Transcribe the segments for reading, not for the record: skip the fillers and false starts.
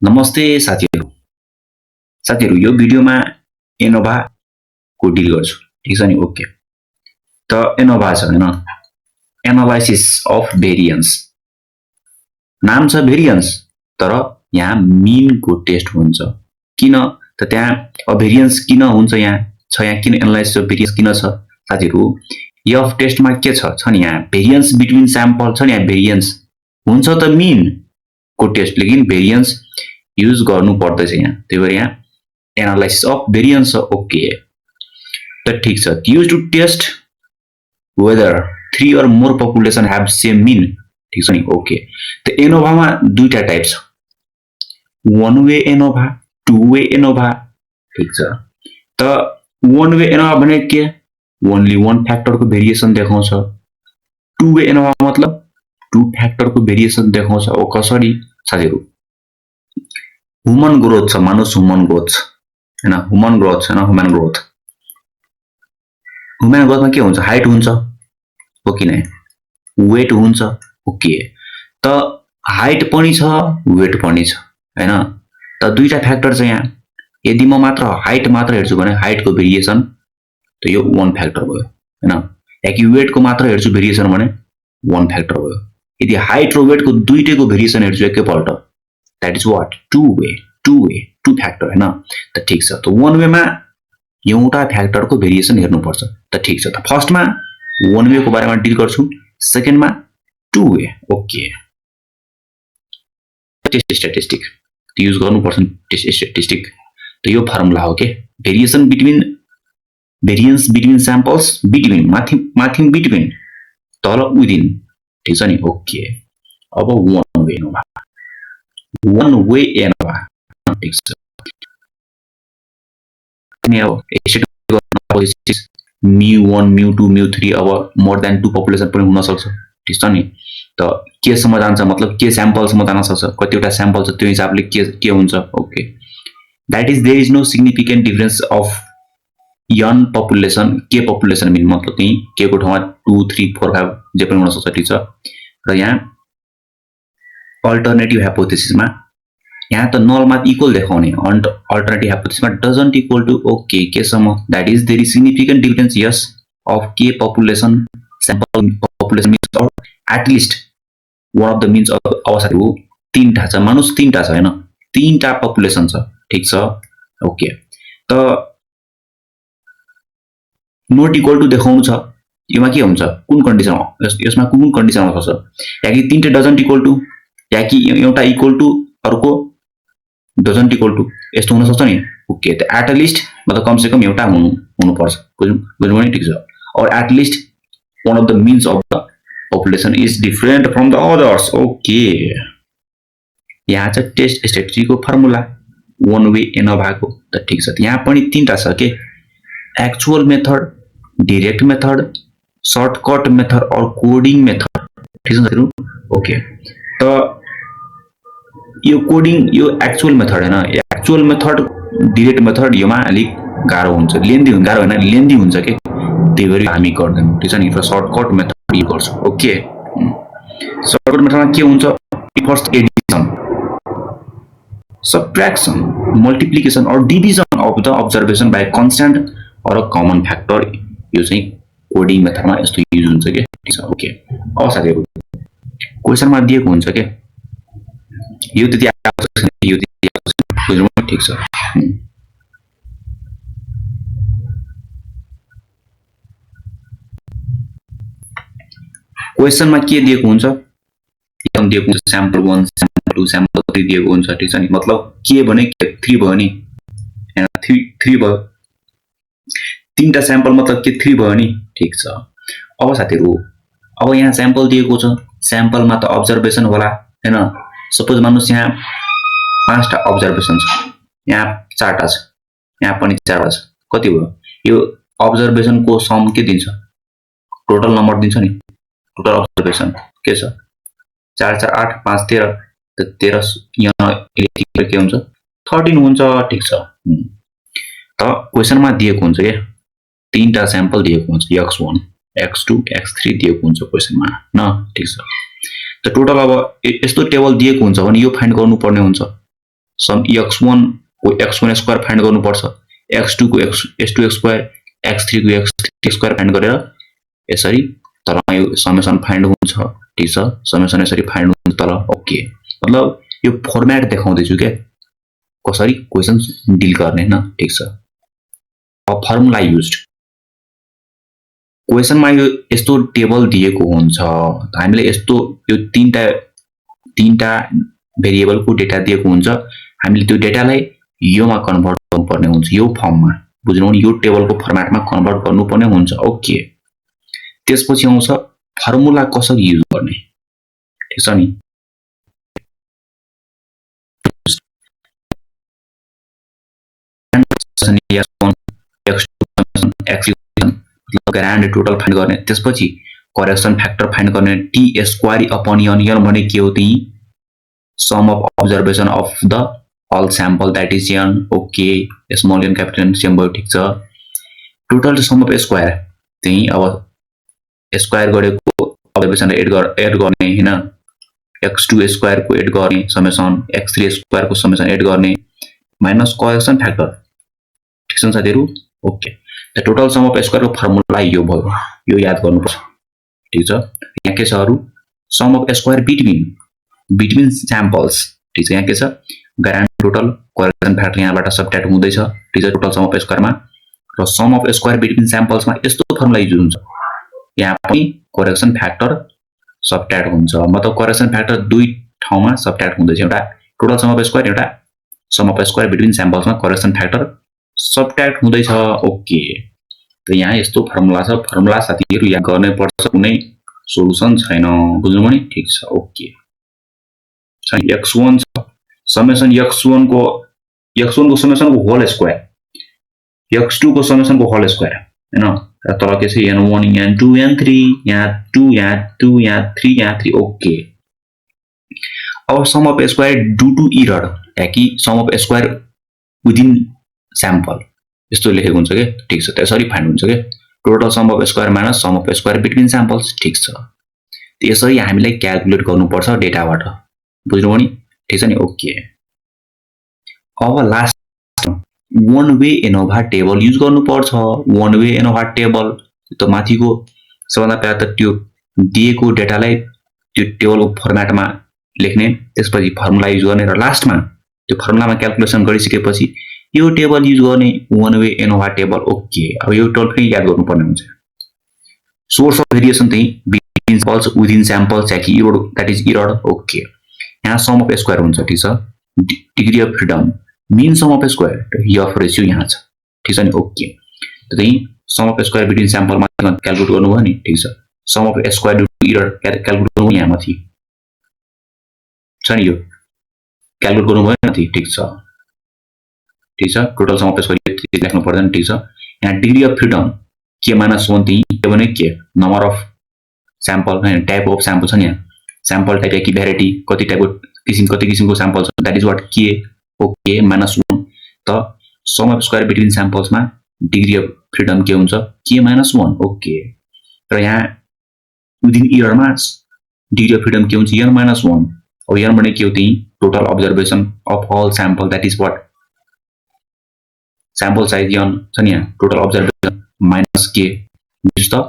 नमस्ते साथीहरु। साथीहरु यो भिडियोमा एनोभा को डिल गर्छु। ठीक छ नि? ओके। त एनोभा छ हैन? Analysis of variance. नाम छ भेरिएन्स तर यहाँ मीन को टेस्ट हुन्छ। किन त त्यहाँ भेरिएन्स किन हुन्छ यहाँ किन एनालाइसिस अफ भेरिएन्स किन छ? साथीहरु एफ टेस्टमा के छ नि यहाँ भेरिएन्स बिट्विन स्याम्पल छ नि यहाँ भेरिएन्स हुन्छ त मीन को टेस्ट लेकिन भेरिएन्स युज गर्नु पर्दैछ यहाँ। त्यही भएर यहाँ एनालाइसिस अफ भेरिएन्स ओके। त ठीक छ। Use to test whether 3 or more population have same mean। ठीक छ नि? ओके। त एनोभामा दुईटा टाइप छ। One way ANOVA, two way ANOVA. ठीक छ। त वन वे एनोभा भने के? ओन्ली वन फ्याक्टर को भेरिएसन देखाउँछ। टू वे एनोभा मतलब टू फ्याक्टर को भेरिएसन देखाउँछ। ओ कसरी साथीहरु? ह्युमन ग्रोथ छ, मानुस ह्युमन ग्रोथ छ हैन? ह्युमन ग्रोथ छैन, ह्युमन ग्रोथ। ह्युमन ग्रोथमा के हुन्छ? हाइट हुन्छ हो कि नै? वेट हुन्छ ओके। त हाइट पनि छ, वेट पनि छ हैन? त दुईटा फ्याक्टर छ यहाँ। यदि म मात्र हाइट मात्र हेर्छु भने हाइट को भेरिएसन त यो वन फ्याक्टर भयो हैन? यदि वेट को मात्र हेर्छु भेरिएसन भने वन फ्याक्टर भयो। यदि हाइट र वेट को दुईटैको भेरिएसन हेर्छु एकैपल्ट that is what? two way factor हैन? त ठीक छ। त वन वे मा एउटा फ्याक्टर को भेरिएसन हेर्नु पर्छ। त ठीक छ। त फर्स्ट मा वन वे को बारेमा डिल गर्छु, सेकेन्ड मा two way okay. Test statistic use गर्नु पर्छ टेस्ट स्ट्याटिस्टिक। त यो फर्मुला हो के variation between variance between samples between माथि बिट्विन तल विदिन। ठीक छ नि? ओके। अब वन वे एनोभा ठीक छ। अनि अब mu1 mu2 mu3 अब मोर देन 2 पपुलेसन पनि हुन सक्छ। ठीक छ नि? त के सम्म जान्छ मतलब के स्याम्पल सम्म जान सक्छ, कतिवटा स्याम्पल छ त्यो हिसाबले के हुन्छ okay. That is there is no significant difference of one population के पपुलेसन मिन मतलब त्यही के को ठाउँमा 2 3 4 5 जे पनि हुन सक्छ। ठीक छ। र यहाँ अल्टरनेटिभ हाइपोथेसिसमा यहाँ त नलमा इक्वल देखाउने अल्टरनेटिभ हाइपोथेसिसमा डजन्ट इक्वल टु ओके के सम्म that is there is significant difference yes of के population sample population means or at least one of the means of अवसारहरु तीनटा छ, मानुस तीनटा छ हैन? तीनटा पपुलेसन छ। ठीक छ। ओके। त नोट इक्वल टु देखाउनु छ। योमा के हुन्छ? कुन कन्डिसन यसमा कुन कन्डिसन आउँछ? या कि तीनटा डजन्ट इक्वल टु या कि एउटा इक्वल टु अर्को डजन्ट इक्वल टु यस्तो हुन सक्छ नि? ओके। त एट लिस्ट मतलब कम से कम एउटा हुनु पर्छ। बुझ्नु नि? ठीक छ। और at least one of the means of the population is different from the others okay. यहाँ चाहिँ टेस्ट स्ट्याटिस्टिक को फर्मुला वन वे एनोभा को। त ठीक छ। यहाँ पनि तीनटा छ के actual method, direct method, shortcut method और कोडिङ मेथड। ठीक छ साथीहरु? ओके। त यो कोडिङ यो एक्चुअल मेथड हैन? एक्चुअल मेथड डाइरेक्ट मेथड योमा अलिक गाह्रो हुन्छ, लेन्दी हुन्छ, गाह्रो हैन लेन्दी हुन्छ के त्यही भएर हामी गर्दैनौं। ठीक छ नि? र सर्टकट मेथड युज गर्छौं ओके। सर्टकट मेथडमा के हुन्छ? फर्स्ट एडिसन, सब्ट्र्याक्सन, मल्टिप्लिकेसन और division of the observation by constant और कमन फ्याक्टर यो चाहिँ कोडिङ मेथडमा यस्तो युज हुन्छ के। ठीक छ। ओके। अब साथीहरु क्वेशनमा दिएको हुन्छ के यो त्यति आवश्यक छैन, यो त्यति आवश्यक छैन। बुझ्नु? ठीक छ। क्वेशनमा के दिएको हुन्छ? एकदम दिएको हुन्छ स्याम्पल 1 स्याम्पल 2 स्याम्पल 3 दिएको हुन्छ। ठीक छ नि? मतलब के भने 3 भयो नि हैन? 3 भयो। तीनटा स्याम्पल मतलब के 3 भयो नि? ठीक छ। अब साथीहरु अब यहाँ स्याम्पल दिएको छ, स्याम्पलमा त अब्जर्भेसन होला हैन? सपोज मानुस यहाँ 5टा अब्जर्भेसन छ, यहाँ 4टा छ, यहाँ पनि 4टा छ, कति भयो? यो अब्जर्भेसन को सम के दिन्छ? टोटल नम्बर दिन्छ नि। टोटल अब्जर्भेसन के छ? 4 4 8 5 13 त 13 यहाँ के हुन्छ? 13 हुन्छ। ठीक छ। त क्वेशनमा दिएको हुन्छ के तीनटा स्याम्पल दिएको हुन्छ x1 x2 x3 दिएको हुन्छ क्वेशनमा न। ठीक छ। त टोटल अब यस्तो टेबल दिएको हुन्छ भने यो फाइन्ड गर्नु पर्ने हुन्छ। सम x1 को x1 स्क्वायर फाइन्ड गर्नुपर्छ, x2 को x2 स्क्वायर, x3 को x3 स्क्वायर फाइन्ड गरेर यसरी तलमा यो समेसन फाइन्ड हुन्छ। ठीक छ, समेसन यसरी फाइन्ड हुन्छ तल। ओके, मतलब यो फर्मेट देखाउँदै छु के कसरी क्वेशन्स डिल गर्ने हैन। ठीक छ, अब फर्मुला युज्ड क्वेशनमा यो यस्तो टेबल दिएको हुन्छ, हामीले यस्तो यो तीनटा भेरिएबलको डेटा दिएको हुन्छ, हामीले त्यो डेटालाई योमा कन्भर्ट गर्नुपर्ने हुन्छ, यो फर्ममा बुझ्नु नि, यो टेबलको फर्मेटमा कन्भर्ट गर्नुपर्ने हुन्छ। ओके, त्यसपछि आउँछ फर्मुला कसरी युज गर्ने। ठीक छ नि, ग्रान्ड टोटल फाइन्ड गर्ने, त्यसपछि करेक्सन फ्याक्टर फाइन्ड गर्ने, टी स्क्वायर अपन n भने के हो, त्यही sum of observation of the all sample that is n। Okay, small n capital n same भयो। ठीक छ, टोटल सम अफ स्क्वायर त्यही अब स्क्वायर गरेको अब्जर्भेसन एड गर्ने हैन, x2 स्क्वायर को एड गर्ने समेसन, x3 स्क्वायर को समेसन एड गर्ने माइनस करेक्सन फ्याक्टर। ठीक छ साथीहरु। Okay, the total sum of square को फर्मुला यो भयो, यो याद गर्नुपर्छ। ठीक छ, यहाँ के छ अरु sum of square between samples. ठीक छ, यहाँ के छ ग्रान्ड टोटल करेक्सन फ्याक्टर यहाँबाट सबट्र्याक्ट हुँदैछ। ठीक छ, टोटल सम अफ स्क्वायरमा र सम अफ स्क्वायर बिट्विन स्याम्पल्समा यस्तो फर्मुला युज हुन्छ, यहाँ पनि करेक्सन फ्याक्टर सबट्र्याक्ट हुन्छ। मतलब करेक्सन फ्याक्टर दुई ठाउँमा सबट्र्याक्ट हुँदैछ, एउटा टोटल सम अफ स्क्वायर, एउटा सम अफ स्क्वायर बिट्विन स्याम्पल्समा करेक्सन फ्याक्टर सबट्र्याक्ट हुँदैछ। ओके, त यहाँ यस्तो फर्मुला छ, फर्मुला साथीहरु याद गर्नै पर्छ, कुनै सोलुसन छैन, बुझ्नुभयो नि। ठीक छ, ओके, x1 छ समेसन x1 को समेसन को होल स्क्वायर, x2 को समेसन को होल स्क्वायर हैन, र तल के छ n1 n2 n3, यहाँ 2 यहाँ 2 यहाँ 3 यहाँ 3। ओके, अब sum of square due to error कि sum of square within sample यस्तो लेखेको हुन्छ के। ठीक छ, त्यसरी फाइन्ड हुन्छ के total sum of square minus sum of square between samples. ठीक छ, त्यसरी हामीले क्याल्कुलेट गर्नुपर्छ डेटाबाट, बुझ्नुभयो नि। ठीक छ नि। ओके, अब last one way ANOVA table use गर्नुपर्छ। वन वे एनोभा टेबल त माथिको सबभन्दा पहिला त त्यो दिएको डेटालाई त्यो टेबलको फर्मेटमा लेख्ने, त्यसपछि फर्मुला युज गर्ने र लास्टमा त्यो फर्मुलामा क्याल्कुलेसन गरिसकेपछि यो टेबल युज गर्ने, one way ANOVA table. Okay, अब यो टेबल पनि याद गर्नुपर्ने हुन्छ। सोर्स अफ भेरिएसन चाहिँ बिट्विन स्याम्पल्स विदिन स्याम्पल्स कि error, that is error. Okay, यहाँ सम अफ स्क्वायर हुन्छ। ठीक छ, degree of freedom, mean sum of square, F ratio यहाँ छ। ठीक छ नि। ओके, त्यही सम अफ स्क्वायर बिट्विन स्याम्पलमा क्याल्कुलेट गर्नुभयो नि। ठीक छ, sum of square due to error calculate गर्नुभयो यहाँ माथि छ नि, यो क्याल्कुलेट गर्नुभयो माथि। ठीक छ, ठीक छ, टोटल सम अफ स्क्वायर लेख्नु पर्दैन। ठीक छ, यहाँ डिग्री अफ फ्रिडम के माइनस 1 त्यही के भने के नम्बर अफ स्याम्पल हैन, टाइप अफ स्याम्पल छ नि, यहाँ स्याम्पल टाइप कि भेराइटी कति टाइपको कति किसिमको स्याम्पल छ, दैट इज व्हाट के। ओके, माइनस 1 त सम अफ स्क्वायर बिट्विन स्याम्पल्समा डिग्री अफ फ्रिडम के हुन्छ के माइनस 1। ओके, र यहाँ विदिन इयरमा डिग्री अफ फ्रिडम के हुन्छ n माइनस 1। अब n भने के हो त्यही total observation of all sample, that is what sample size n छ नि, यहाँ टोटल अब्जर्भेसन माइनस के is the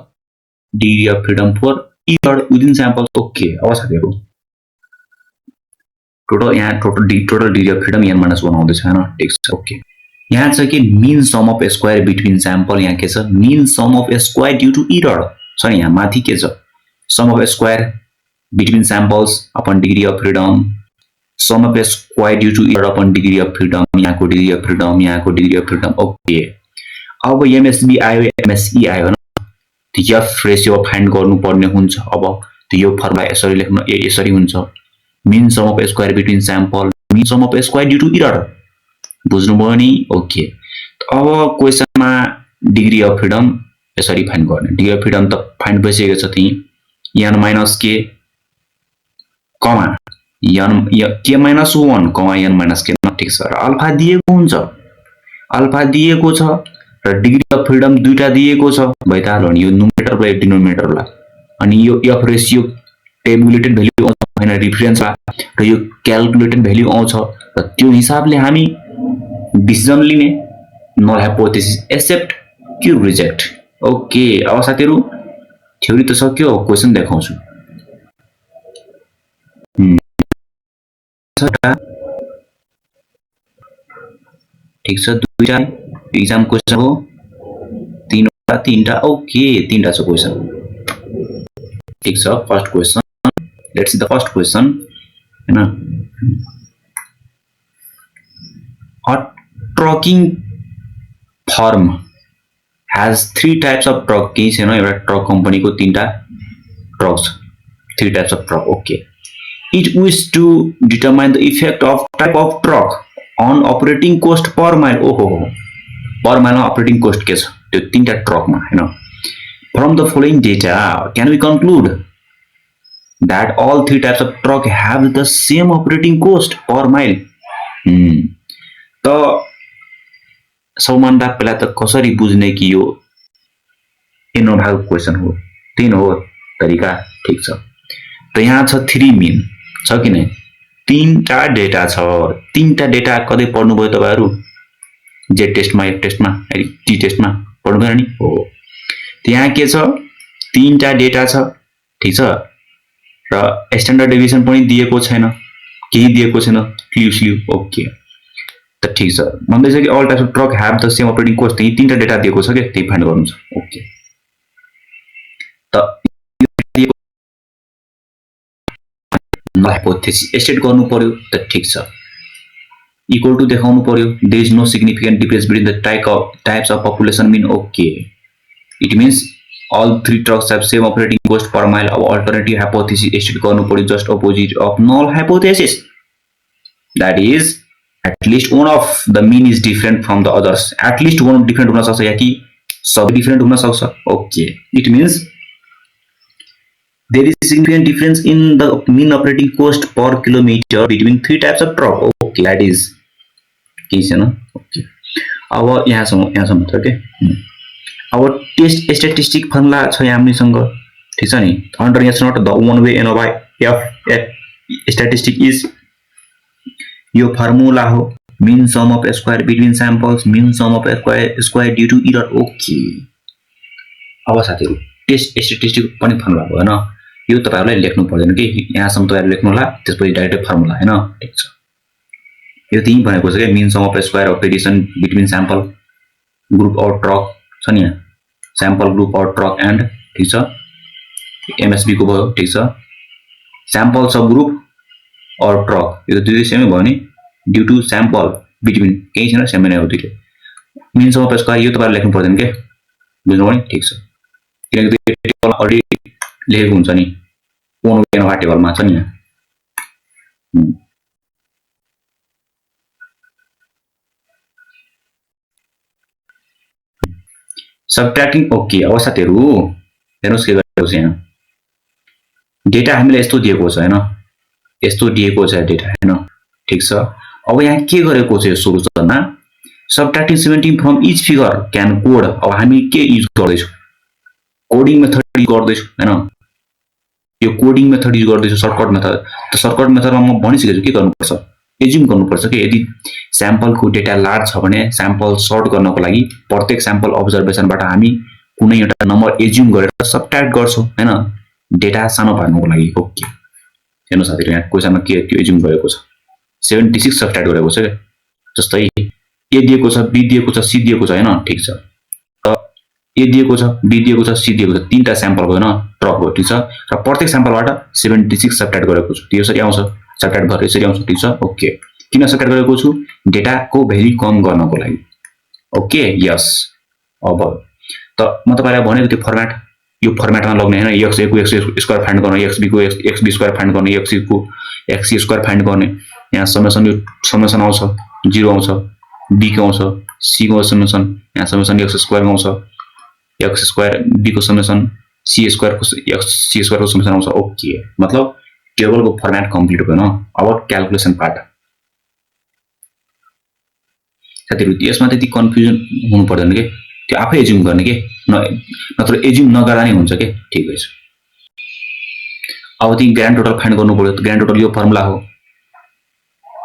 degree of freedom for error within samples. Okay, अब साथीहरु टोटल यहाँ total degree of freedom n minus 1 आउँदैछ हैन। ठीक छ। ओके, यहाँ छ कि mean sum of square between sample, यहाँ के छ mean sum of square due to error छ नि, यहाँ माथि के छ sum of square between samples upon degree of freedom, sum of square due to error upon degree of freedom, यहाँको डिग्री अफ फ्रिडम, यहाँको डिग्री अफ फ्रिडम। ओके, अब MSB आयो, एमएसई आयो हैन, त्यो एफ रेशियो फाइन्ड गर्नुपर्ने हुन्छ। अब त्यो फर्मुला यसरी लेख्नु, यसरी हुन्छ mean sum of square between sample, mean sum of square due to error, बुझ्नुभयो नि। ओके, अब क्वेशनमा डिग्री अफ फ्रिडम यसरी फाइन्ड गर्ने, डिग्री अफ फ्रिडम त फाइन्ड भइसकेको छ, त्यही n माइनस के कमा n के माइनस 1 कमा n माइनस के। ठीक छ, र अल्फा दिएको हुन्छ, अल्फा दिएको छ र डिग्री अफ फ्रिडम दुईटा दिएको छ, भइहाल्यो नि यो नुमेरेटर र डिनोमिनेटरलाई। अनि यो एफ रेशियो टेबुलेटेड भ्यालु हैन रिफरेन्स र यो क्याल्कुलेटेड भ्यालु आउँछ र त्यो हिसाबले हामी डिसिजन लिने नल हाइपोथेसिस एक्सेप्ट कि रिजेक्ट। ओके अब साथीहरु थ्योरी त सक्यो क्वेशन देखाउँछु। ठीक छ दुईटा एग्जाम क्वेशन हो तीनटा ओके तीनटा छ क्वेशन। ठीक छ first question let's see the first question हैन a trucking firm has 3 types of truck केही छैन एउटा ट्रक कम्पनीको तीनटा ट्रक छ 3 types of truck okay it wish to determine the effect of type of truck on operating cost per mile ओहो per mile मा operating cost के छ त्यो तीनटा ट्रकमा हैन from the following data can we conclude that all 3 types of truck have the same operating cost per mile त सबभन्दा पहिला त कसरी बुझ्ने कि यो इनोभा क्वेशन हो तीन हो तरिका ठीक छ त यहाँ छ 3 मीन छ कि नै तीनटा डेटा छ तीनटा डेटा कतै पढ्नु भयो तपाईहरु जे टेस्टमा एक टेस्टमा टी टेस्टमा पढ्नु भयो नि हो त्यहाँ के छ तीनटा डेटा छ ठीक छ र स्ट्यान्डर्ड डेभिएसन पनि दिएको छैन केही दिएको छैन क्लियरली ओके त ठीक छ भन्दै छ कि all types of truck have the same operating cost त्यही तीनटा डेटा दिएको छ के त्यही फाइन्ड गर्नु छ ओके त हाइपोथेसिस स्टेट गर्नु पर्यो त ठीक छ इक्वल टु देखाउनु पर्यो there is no significant difference between the types of population mean okay it means all 3 trucks have same operating cost per mile अब alternative hypothesis स्टेट गर्नु पर्यो just opposite of null hypothesis that is at least one of the mean is different from the others at least one different हुन सक्छ या कि सब different हुन सक्छ okay it means there is significant difference in the mean operating cost per kilometer between 3 types of truck okay that is के छैन okay अब यहाँसम्म छ के अब टेस्ट स्टैटिस्टिक फर्मुला छ हामीसँग ठीक छ नि under S naught the one way ANOVA F statistic is यो फर्मुला हो mean sum of square between samples mean sum of square due to error okay अब साथीहरु टेस्ट स्टैटिस्टिक पनि फर्मुला हो हैन यो तपाईहरुले लेख्नु पर्दैन के यहाँसम्म तपाईहरुले लेख्नु होला त्यसपछि डाइरेक्ट फर्मुला हैन ठीक छ यो त्यही भनेको छ के mean sum of square of variation between sample group or truck छ नि सैंपल ग्रुप और ट्रक एंड ठीक छ एमएसबी को भयो ठीक छ सैंपल सब ग्रुप और ट्रक यो त दुई सेमै भयो नि ड्यू टु सैंपल बिट्विन केही छैन सेमै नै हो दुईले मीन सम अफ स्क्वायर यो तपाईहरुले लेख्नु पर्दैन के बुझ्नुभयो नि ठीक छ किनकि त्यो टेबल अलरेडी लेखेको हुन्छ नि वन वे एनोभा टेबलमा छ नि यहाँ सबट्र्याक्टिङ ओके अब साथीहरु हेर्नुस् के गरेको छ यहाँ डेटा हामीले यस्तो दिएको छ हैन यस्तो दिएको छ डेटा हैन ठीक छ अब यहाँ के गरेको छ यो सोलुसनमा सबट्र्याक्टिङ 17 from each figure can code अब हामी के युज गर्दै छौ कोडिङ मेथड युज गर्दै छौ हैन यो कोडिङ मेथड युज गर्दै छौ सर्टकट मेथड त सर्टकट मेथडमा म भनिसकेछु के गर्नुपर्छ एज्युम गर्नुपर्छ के यदि सैंपल को डेटा लार्ज छ भने सैंपल सर्ट गर्नको लागि प्रत्येक सैंपल अब्जर्भेसनबाट हामी कुनै एउटा नम्बर एज्युम गरेर सबट्र्याक्ट गर्छौं हैन डेटा सानो पार्नको लागि ओके हेर्नु साथीहरु यहाँ क्वेशनमा के त्यो एज्युम गरेको छ 76 सबट्र्याक्ट गरेको छ जस्तै ए दिएको छ बी दिएको छ सी दिएको छ हैन ठीक छ त ए दिएको छ बी दिएको छ सी दिएको छ तीनटा सैंपल भयो हैन ट्रक हो ठीक छ र प्रत्येक सैंपलबाट 76 सबट्र्याक्ट गरेको छु त्यो यसरी आउँछ सबट्र्याक्ट गरेर यसरी आउँछ ठीक छ ओके किन सबट्र्याक्ट गरेको छु डेटा को भ्यालु कम गर्नको लागि ओके यस अब त म तपाईलाई भनेको त्यो फर्मेट यो फर्मेटमा लग्ने हैन x को x स्क्वायर फाइन्ड गर्ने x b को x b स्क्वायर फाइन्ड गर्ने x c को x c स्क्वायर फाइन्ड गर्ने यहाँ समेसन यो समेसन आउँछ 0 आउँछ b को आउँछ c को समेसन यहाँ समेसन x स्क्वायर आउँछ x स्क्वायर b को समेसन c स्क्वायर को x c स्क्वायर को समेसन आउँछ ओके मतलब टेबल को फर्मेट कम्प्लिट भयो न अब क्याल्कुलेसन पार्ट साथीहरु यसमा त्यति कन्फ्युजन हुनु पर्दैन के त्यो आफै एज्युम गर्ने के नत्र एज्युम नगर्दा नै हुन्छ के ठीक छ अब तिमी ग्रान्ड टोटल फाइन्ड गर्नु पर्यो। ग्रान्ड टोटल यो फर्मुला हो,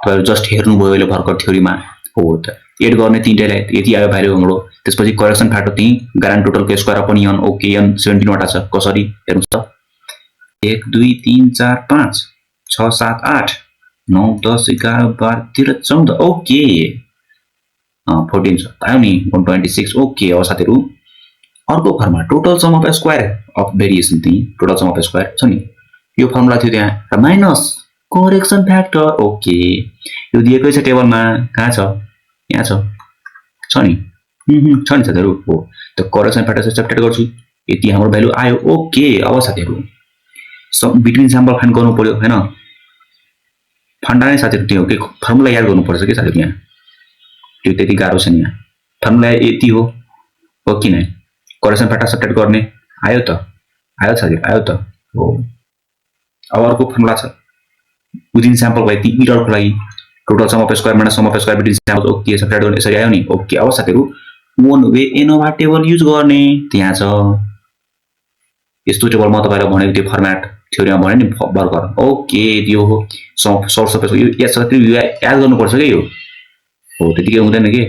तपाईहरु जस्ट हेर्नुभयो अहिले भर्खर थ्योरीमा हो त एड गर्ने तीनटैलाई यति आयो भ्यालु हाम्रो। त्यसपछि करेक्सन फ्याक्टर त्यही ग्रान्ड टोटलको square upon n okay n 17 वटा छ। कसरी हेर्नुस् त 1 2 3 4 5 6 7 8 9 10 11 12 13 14 ओके 14 छ आयो नि 126 ओके। अब साथीहरु अर्को formula total sum of square of variation त्यही टोटल सम अफ स्क्वायर छ नि यो फर्मुला थियो त्यहाँ र माइनस करेक्सन फ्याक्टर ओके। यो दिएकै छ टेबलमा कहाँ छ यहाँ छ नि छ नि साथीहरु हो। त करेक्सन फ्याक्टर सब्ट्र्याक्ट गर्छु यति हाम्रो भ्यालु आयो ओके। अब साथीहरु बिट्विन स्याम्पल फाइन्ड गर्नु पर्यो हैन फन्डा नै साथीहरु त्यो के फर्मुला याद गर्नु पर्छ के साथीहरु यहाँ त्यो त्यति गाह्रो छैन यहाँ फर्मुला यति हो कि नै करेक्सन फ्याक्टर सब्ट्र्याक्ट गर्ने आयो साथीहरु आयो त हो। अब अर्को फर्मुला छ विदिन स्याम्पल बाइ ती इररको लागि total sum of square minus sum of square between samples okay subtract गर्ने यसरी आयो नि ओके। अब साथीहरु वन वे एनोभा टेबल युज गर्ने त्यहाँ छ यस्तो टेबल म तपाईलाई भनेको त्यो फर्म्याट थ्योरीमा भने नि भर्खर ओके त्यो हो सोर्स अफ यो याद गर्नु पर्छ के यो हो त्यतिकै हुँदैन के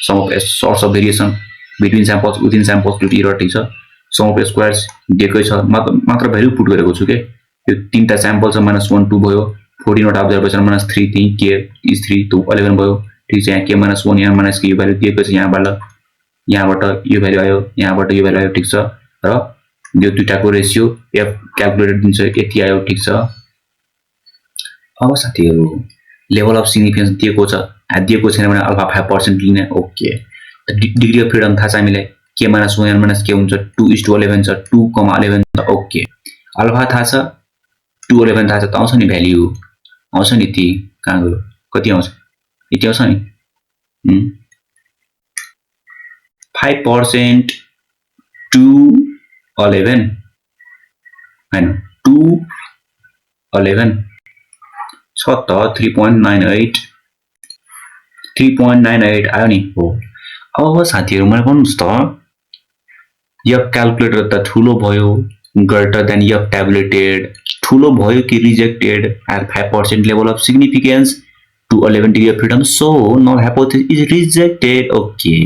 sum of source of variation between samples within samples due to error ठीक छ। सम अफ स्क्वायर्स दिएकै छ मात्र भ्यालु पुट गरेको छु के यो तीनटा स्याम्पल छ -1 2 भयो 14 वटा अब्जर्भेसन -3 त्यही के इज 3 तो 11 भयो ठीक छ। यहाँ के -1 यहाँ माइनस के यो भ्यालु दिएको छ यहाँबाट यो भ्यालु आयो यहाँबाट यो भ्यालु आयो ठीक छ र यो दुईटाको रेशियो f क्याल्कुलेटेड दिन्छ यति आयो ठीक छ। अब साथीहरु लेभल अफ सिग्निफिकेन्स दिएको छ दिएको छैन भने अल्फा 5% लिने ओके। डिग्री अफ फ्रिडम थाहा छ हामीलाई के -1 के हुन्छ 2:11 छ 2,11 छ ओके। अल्फा थाहा छ 211 थाहा छ त आउँछ नि भ्यालु आउँछ नि ती कहाँ गयो कति आउँछ यति आउँछ नि 5% 211 हैन 211 छ त 3.98 आयो नि हो। अब साथीहरु मलाई भन्नुस् त f क्याल्कुलेटर त ठुलो भयो ग्रेटर देन f ट्याबुलेटेड ठुलो भयो कि rejected at 5% level of significance to 11 degree of freedom so null hypothesis is rejected okay।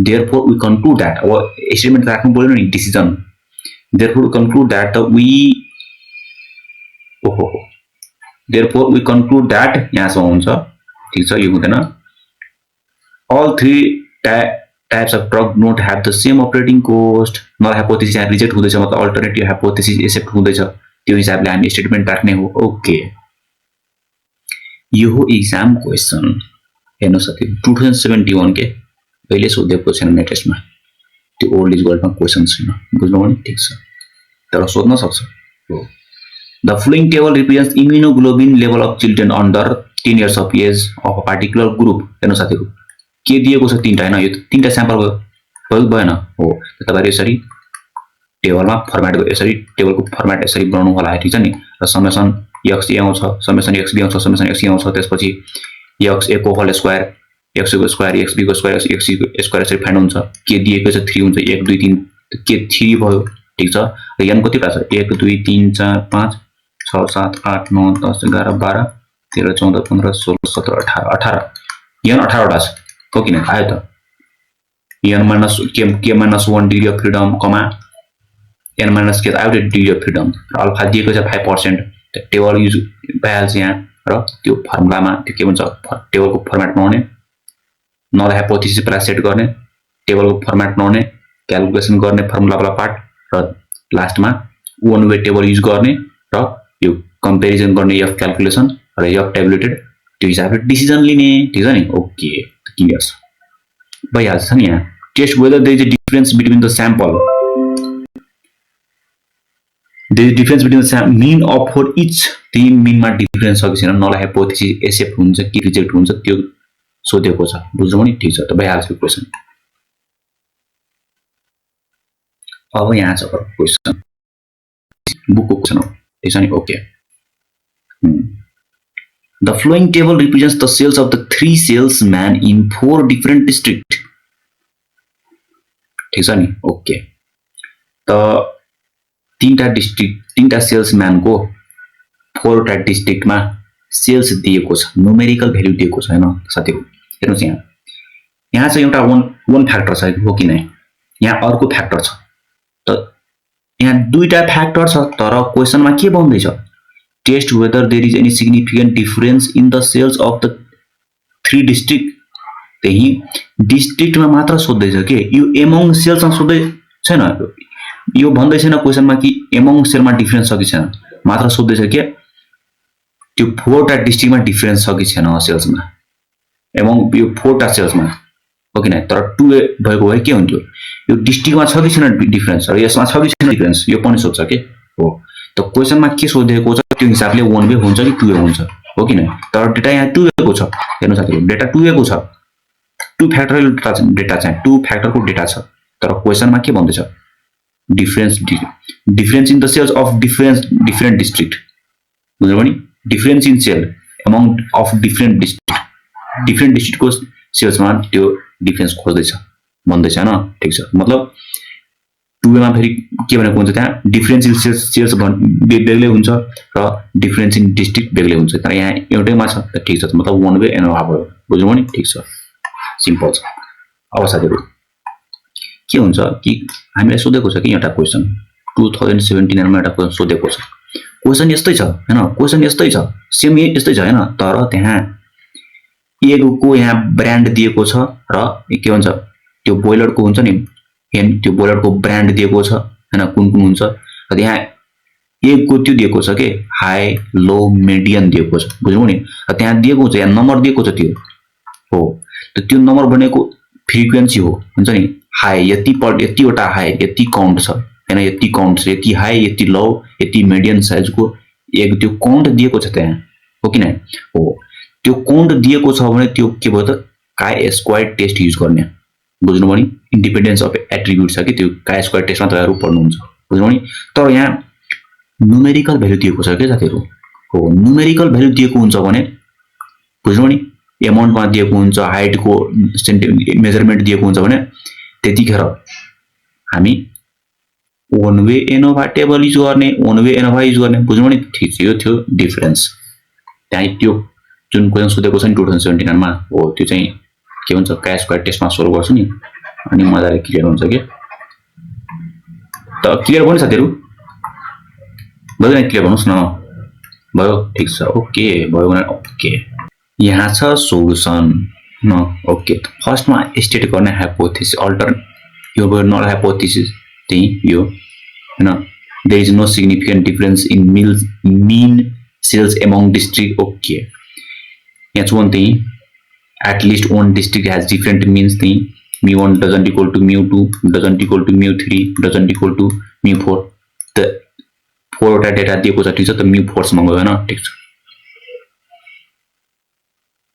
therefore we conclude that our statement राख्नु पर्यो नि decision therefore we conclude that therefore we conclude that यहाँ so हुन्छ ठीक छ यो हुँदैन all three types of drug not have the same operating cost null hypothesis यहाँ रिजेक्ट हुँदैछ मतलब अल्टरनेटिभ हाइपोथेसिस एक्सेप्ट हुँदैछ त्यो हिसाबले हामी स्टेटमेन्ट राख्ने हो ओके। यो हो एक्जाम क्वेशन हेर्नु साथी 2071 के अहिले सोधेको छैन नेट टेस्टमा त्यो ओल्ड इज गोल्डमा क्वेशन छैन बुझ्नु भने ठीक छ तर सोध्न सक्छ हो। The following table represents immunoglobin level of children under 10 years of age of a particular group हेर्नु साथीहरु के दिएको छ तीनटा हैन यो तीनटा स्याम्पल भयो भएन हो तपाईहरु यसरी टेबलमा फर्म्याट यसरी टेबलको फर्म्याट यसरी बनाउनु होला ठीक छ नि र समेसन x a आउँछ समेसन x b आउँछ समेसन x c आउँछ त्यसपछि x a को होल स्क्वायर x को स्क्वायर x b को स्क्वायर x c को स्क्वायर यसरी फाइन्ड हुन्छ के दिएको छ 3 हुन्छ 1 2 3 के 3 भयो ठीक छ र n कति छ 1 2 3 4 5 6 7 8 9 10 11 12 13 14 15 16 17 18 n 18 वटा छ हो किन आयो त n माइनस के minus 1 degree of freedom comma n minus के आयो डिग्री अफ फ्रिडम र अल्फा दिएको छ 5% टेबल युज भइहाल्छ यहाँ र त्यो फर्मुलामा त्यो के भन्छ टेबलको फर्म्याट बनाउने नल हाइपोथेसिस प्लस सेट गर्ने टेबलको फर्म्याट बनाउने क्याल्कुलेसन गर्ने फर्मुला वाला पार्ट र लास्टमा वन वे टेबल युज गर्ने र यो कम्पेरिजन गर्ने एफ क्याल्कुलेसन र एफ ट्याबुलेटेड त्यो हिसाबले डिसिजन लिने ठीक छ नि ओके क्लियर छ भइहाल्छ नि यहाँ test whether there is a difference between the sample there is difference between the mean of for each तीन mean मा डिफरेन्स छ कि छैन नल हाइपोथेसिस एक्सेप्ट हुन्छ कि रिजेक्ट हुन्छ त्यो सोधेको छ बुझ्नु नि ठीक छ त भइहाल्छ क्वेशन। अब यहाँ छ क्वेशन बुकको क्वेशन हो ठीक छ नि okay. The following table represents the sales of the 3 salesmen in 4 different districts ठीक छ नि ओके। त तीनटा डिस्ट्रिक्ट तीनटा सेल्सम्यान को फोरवटा डिस्ट्रिक्टमा सेल्स दिएको छ, न्युमेरिकल भ्यालु दिएको छ हैन साथीहरु। हेर्नुस् यहाँ यहाँ चाहिँ एउटा वन फ्याक्टर छ हो किन, यहाँ अर्को फ्याक्टर छ। त यहाँ दुईटा फ्याक्टर छ तर क्वेशनमा के भन्दैछ, test whether there is any significant difference in the sales of the three district. त्यही डिस्ट्रिक्टमा मात्र सोध्दैछ के, यो एमङ सेल्समा सोध्दै छैन। यो भन्दै छैन क्वेशनमा कि एमङ सेलमा डिफरेन्स छ कि छैन, मात्र सोध्दैछ के त्यो फोरवटा डिस्ट्रिक्टमा डिफरेन्स छ कि छैन सेल्समा, एमङ यो फोरवटा सेल्समा हो किन। तर 2A भएको भए के हुन्थ्यो, यो डिस्ट्रिक्टमा छ कि छैन डिफरेन्स र यसमा छ कि छैन डिफरेन्स, यो पनि सोध्छ के हो। त क्वेशनमा के सोधेको छ त्यो हिसाबले 1A हुन्छ कि 2A हुन्छ हो किन। तर डेटा यहाँ 2A को छ। हेर्नु साथीहरु, डेटा 2A को छ, 2 फ्याक्टोरियल डेटा चाहिँ 2 फ्याक्टरको डेटा छ। तर क्वेशनमा के भन्दैछ, difference in the sales of different district, बुझ्नुभयो नि। Difference in sale among of different डिस्ट्रिक्टको सेल्समा त्यो डिफरेन्स खोज्दैछ भन्दैछ हैन। ठीक छ, मतलब 2A मा फेरि के भनेको हुन्छ, त्यहाँ डिफरेन्स इन सेल्स बेग्लै हुन्छ र डिफरेन्स इन डिस्ट्रिक्ट बेग्लै हुन्छ। तर यहाँ एउटैमा छ त ठीक छ, मतलब 1A एनोभा भयो, बुझ्नुभयो नि। ठीक छ, सिम्पल छ। अब साथीहरु के हुन्छ कि हामीलाई सोधेको छ कि एउटा क्वेशन 2017 मा एउटा क्वेशन सोधेको छ। क्वेशन यस्तै छ हैन, क्वेशन यस्तै छ, सेम यस्तै छ हैन। तर त्यहाँ एगको यहाँ ब्रान्ड दिएको छ र के भन्छ त्यो बोइलरको हुन्छ नि, त्यो बोइलरको ब्रान्ड दिएको छ हैन, कुन कुन हुन्छ। र यहाँ एगको त्यो दिएको छ के हाई लो मिडियम दिएको छ, बुझ्नुभयो नि। र त्यहाँ दिएको छ, यहाँ नम्बर दिएको छ त्यो हो। त त्यो नम्बर भनेको फ्रिक्वेन्सी हो, हुन्छ नि। हाई यतिवटा हाई, यति काउन्ट छ हैन, यति काउन्ट छ, यति हाई, यति लो, यति मिडियम साइजको एक त्यो काउन्ट दिएको छ त्यहाँ हो किन हो। त्यो काउन्ट दिएको छ भने त्यो के भयो त काई स्क्वायर टेस्ट युज गर्ने, बुझ्नुभयो नि। इन्डिपेन्डेन्स अफ एट्रिब्युट छ कि त्यो काई स्क्वायर टेस्टमा तपाईहरु पढ्नुहुन्छ, बुझ्नुभयो नि। तर यहाँ न्युमेरिकल भ्यालु दिएको छ के साथीहरु हो। न्युमेरिकल भ्यालु दिएको हुन्छ भने बुझ्नुभयो नि, एमाउन्टमा दिएको हुन्छ, हाइटको मेजरमेन्ट दिएको हुन्छ भने त्यतिखेर हामी 1A एनोभा टेबल युज गर्ने, 1A एनोभा युज गर्ने, बुझ्नुभयो नि। ठीक छ, यो थियो डिफरेन्स। त्यहाँ त्यो जुन क्वेशन सोधेको छ नि 2017 मा हो, त्यो चाहिँ के भन्छ काई स्क्वायर टेस्टमा सोल्भ गर्छु नि, अनि मजाले क्लियर हुन्छ के। त क्लियर भयो नि साथीहरु, भयो नि, क्लियर भन्नुस् न, भयो। ठीक छ, ओके भयो भने ओके। यहाँ छ सोलुसन न, ओके। फर्स्टमा स्टेट गर्ने हाइपोथेसिस अल्टर यो भयो नल हाइपोथेसिस, त्यही यो हैन। There is no significant difference in mean sales among district, okay. यहाँ छ त्यही at least one district has different means thing, mu1 doesn't equal to mu2 doesn't equal to mu3 doesn't equal to mu4। त 4 वटा data दिएको छ, ठीक छ। त mu4 सम्म गयो हैन, ठीक छ।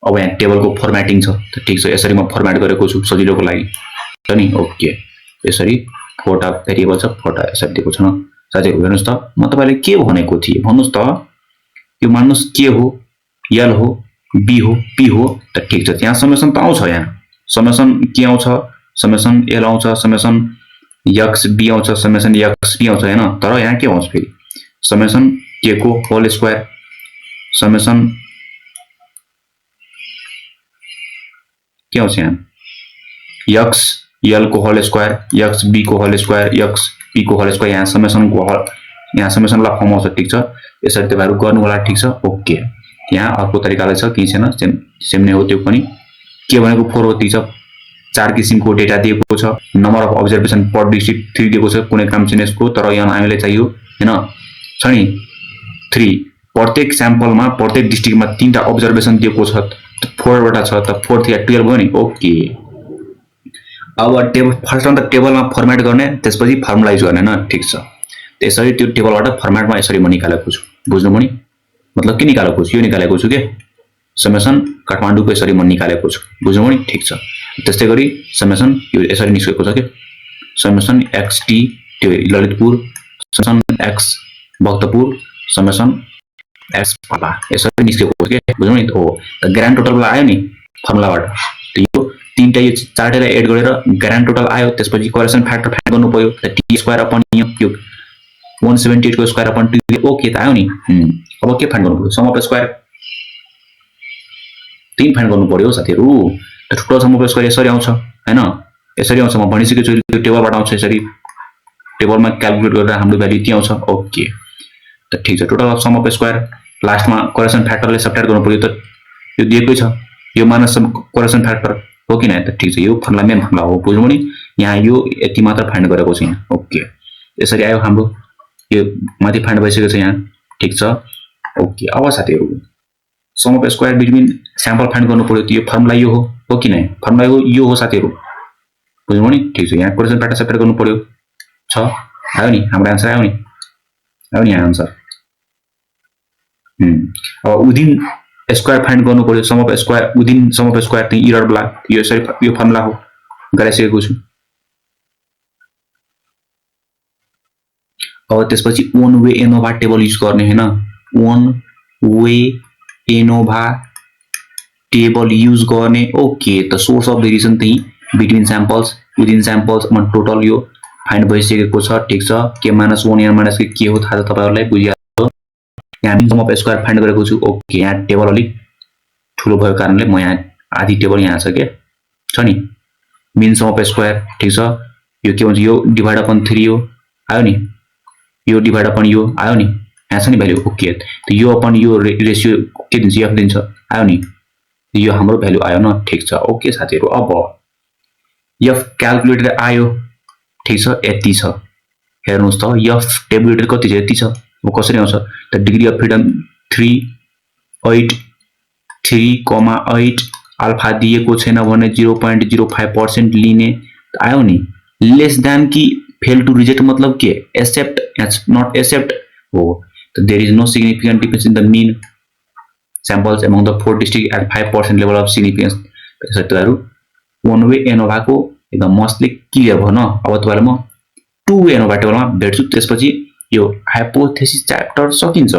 अब यहाँ टेबलको फर्म्याटिङ छ, त ठीक छ। यसरी म फर्म्याट गरेको छु सजिलोको लागि छ नि, ओके। यसरी 4 वटा भेरिएबल छ, 4 वटा यसरी दिएको छ न साथीहरु। हेर्नुस् त, म तपाईलाई के भनेको थिए भन्नुस् त, यो मान्नुस् के हो, एल हो, बी हो, पी हो, त ठीक छ। त्यहाँ समेसन त आउँछ, यहाँ समेसन के आउँछ, समेसन एल आउँछ, समेसन एक्स बी आउँछ, समेसन एक्स पी आउँछ हैन। तर यहाँ के आउँछ फेरि समेसन के को होल स्क्वायर, समेसन के आउँछ यहाँ एक्स एल को होल स्क्वायर, एक्स बी को होल स्क्वायर, एक्स पी को होल स्क्वायर, यहाँ समेसन को यहाँ समेसनलाई फर्म आउँछ, ठीक छ। यसरी तपाईहरु गर्नु होला, ठीक छ, ओके। यहाँ अर्को तरिकाले छ के छैन, सेम नै हो त्यो पनि। के भनेको 4 हो, ठीक छ। 4 किसिमको डेटा दिएको छ, number of observation per district 3 दिएको छ, कुनै काम छैन यसको। तर यहाँ हामीले चाहियो हैन, छ नि 3। प्रत्येक स्याम्पलमा प्रत्येक डिस्ट्रिक्टमा 3टा अब्जर्भेसन दिएको छ, 4 वटा छ, त 4 3 12 भयो नि, ओके। अब टेबल फर्स्टमा त टेबलमा फर्म्याट गर्ने, त्यसपछि फर्मुलाइज गर्ने हैन, ठीक छ। त्यसरी त्यो टेबलबाट फर्म्याटमा यसरी म निकालेको छु, बुझ्नुभयो नि। मतलब के निकालेको छु, यो निकालेको छु के समेसन काठमाडौँको यसरी म निकालेको छु, बुझ्नुभयो नि, ठीक छ। त्यस्तै गरी समेसन यो यसरी निस्केको छ के समेसन एक्सटी त्यो Lalitpur, summation x Bhaktapur, summation x पाला, यसरी निस्केको हो के, बुझ्नुभयो नि। हो, त ग्रान्ड टोटल आयो नि फर्मुलाबाट। त यो तीनटा यो चारटालाई एड गरेर ग्रान्ड टोटल आयो, त्यसपछि करेक्सन फ्याक्टर फाइन्ड गर्नु पर्यो। त टी स्क्वायर अपन यो 178 को स्क्वायर अपन 2 ओके त आयो नि अब के फाइन्ड गर्नु पर्यो सम अफ स्क्वायर 3 फाइन्ड गर्नु पर्यो साथीहरु त टोटल सम अफ स्क्वायर यसरी आउँछ हैन यसरी आउँछ म भनिसकेको छु त्यो टेबलबाट आउँछ यसरी टेबलमा क्याल्कुलेट गर्दा हाम्रो भ्यालु यति आउँछ ओके त ठीक छ total of sum of square लास्टमा करेक्सन फ्याक्टरले सब्ट्र्याक्ट गर्नु पर्यो त यो दिएकै छ यो माइनस करेक्सन फ्याक्टर हो कि न त ठीक छ यो फर्मुला मेन फर्मुला हो बुझ्नु नि यहाँ यो यति मात्र फाइन्ड गरेको छैन ओके यसरी आयो हाम्रो यो माथि फाइन्ड भइसकेको छ यहाँ ठीक छ ओके अब साथीहरु sum of square between sample find गर्नु पर्यो त यो फर्मुला यो हो कि न फर्मुला यो हो साथीहरु बुझ्नु नि ठीक छ यहाँ करेक्सन फ्याक्टर सब्ट्र्याक्ट गर्नु पर्यो छ आयो नि हाम्रो आन्सर आयो नि यहाँ आन्सर अब विदिन स्क्वायर फाइन्ड गर्नु पर्यो sum of square within sum of square चाहिँ इरर ब्ला यो यसरी यो फर्मुला हो गराइसकेको छु अब त्यसपछि one way ANOVA table use गर्ने हैन one way ANOVA table use गर्ने ओके त सोर्स अफ भेरिएसन चाहिँ बिट्विन स्याम्पल्स विदिन स्याम्पल्स म टोटल यो फाइन्ड भइसकेको छ ठीक छ के -1 या -k के हो थाहा छ तपाईहरुलाई बुझिहाल्नु यहाँ सम अफ स्क्वायर फाइन्ड गरेको छु ओके यहाँ टेबल अलि ठुलो भएको कारणले म यहाँ आधी टेबल यहाँ छ के छ नि मिन सम अफ स्क्वायर ठीक छ यो के भन्छ यो डिभाइड अपन 3 हो आयो नि यो डिभाइड अपन यो आयो नि यहाँ छ नि भ्यालु ओके त यो अपन यो रेशियो के दिन्छ f दिन्छ आयो नि यो हाम्रो भ्यालु आयो न ठीक छ ओके साथीहरु अब f क्याल्कुलेटर आयो ठीक छ यति छ हेर्नुस् त f टेबुलेटर कति छ यति छ म कसरी आउँछ त डिग्री अफ फ्रिडम 3.8 अल्फा दिएको छैन भने 0.05% लिने आयो नि लेस देन कि फेल टु रिजेक्ट मतलब के एक्सेप्ट नट एक्सेप्ट हो त there is no significant difference in the mean samples among the 4 district at 5% level of significance त्यसैहरु वन वे एनोभा को एकदम मस्तले क्लियर भयो न अब तपाईहरुलाई म टु वे एनोभा टेबलमा भेट्छु त्यसपछि यो हाइपोथेसिस च्याप्टर सकिन्छ।